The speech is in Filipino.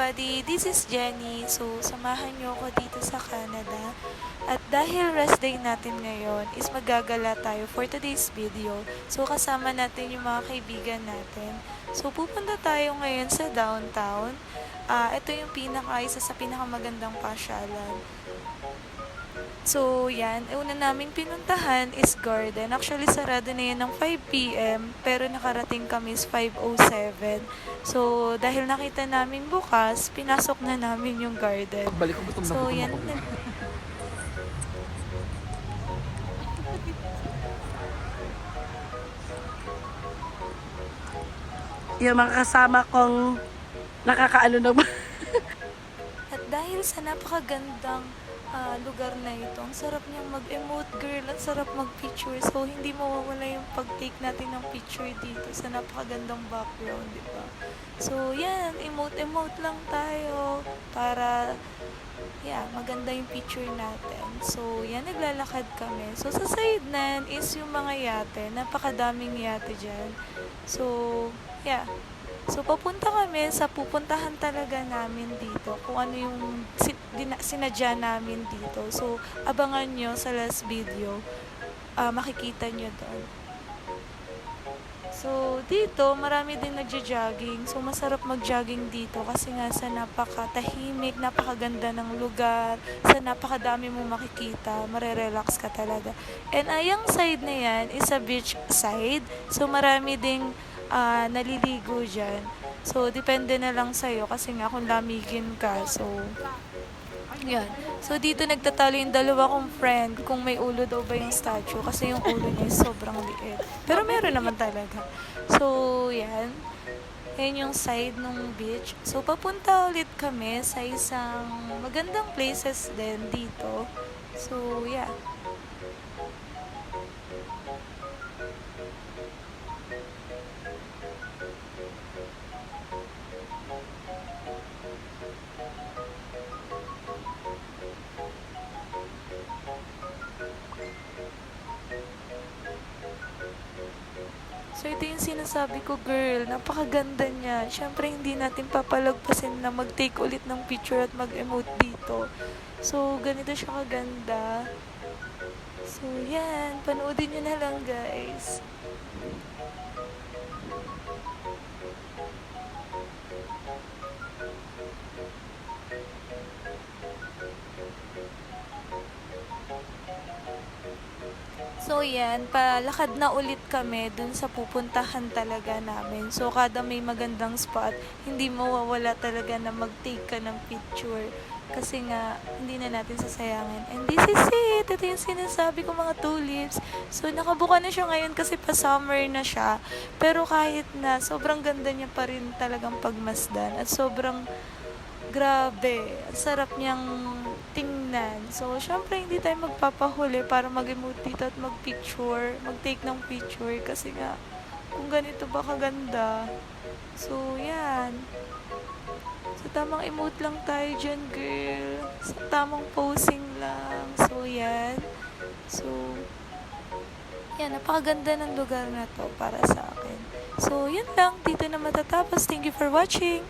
everybody! This is Jenny. So, samahan niyo ako dito sa Canada. At dahil rest day natin ngayon, is magagala tayo for today's video. So, kasama natin yung mga kaibigan natin. So, pupunta tayo ngayon sa downtown. Ito yung isa sa pinakamagandang pasyalan. So, yan. Una naming pinuntahan is garden. Actually, sarado na yan ng 5 p.m. Pero nakarating kami is 5:07. So, dahil nakita namin bukas, pinasok na namin yung garden. So, yan. Yung mga kasama kong nakakaano naman. At dahil sa napakagandang lugar na ito, ang sarap niyang mag-emote, girl. Ang sarap mag-picture. So, hindi mawawala yung pag-take natin ng picture dito sa napakagandang background, di ba? So, yan. Emote-emote lang tayo para, maganda yung picture natin. So, yan. Naglalakad kami. So, sa side nan is yung mga yate. Napakadaming yate dyan. So, So, papunta kami sa pupuntahan talaga namin dito. Kung ano yung sinadya namin dito. So, abangan nyo sa last video. Makikita nyo doon. So, dito, marami din nagja-jogging. So, masarap mag-jogging dito kasi nga sa napakatahimik, napakaganda ng lugar, sa napakadami mo makikita, marerelax ka talaga. And yung side na yan is a beach side. So, marami ding naliligo dyan. So, depende na lang sa'yo kasi nga kung lamigin ka. So, yan. So, dito nagtatalo yung dalawa kong friend kung may ulo daw ba yung statue kasi yung ulo niya is sobrang liit. Pero meron naman talaga. So, yan. Yan yung side ng beach. So, papunta ulit kami sa isang magandang places din dito. So, So, ito yung sinasabi ko, girl. Napakaganda niya. Siyempre, hindi natin papalagpasin na mag-take ulit ng picture at mag-emote dito. So, ganito siya kaganda. So, yan. Panoodin nyo na lang, guys. So, yan, palakad na ulit kami dun sa pupuntahan talaga namin. So, kada may magandang spot, hindi mawawala talaga na mag-take ka ng picture. Kasi nga, hindi na natin sasayangin. And this is it! Ito yung sinasabi ko, mga tulips. So, nakabuka na siya ngayon kasi pa-summer na siya. Pero kahit na, sobrang ganda niya pa rin talagang pagmasdan. At sobrang grabe. Ang sarap niyang tingnan. So, syempre, hindi tayo magpapahuli para mag-emote dito at mag-picture, mag-take ng picture kasi nga, kung ganito ba kaganda. So, yan. So, tamang emote lang tayo dyan, girl. So, tamang posing lang. So, yan. So, napakaganda ng lugar na to para sa akin. So, yun lang. Dito na matatapos. Thank you for watching.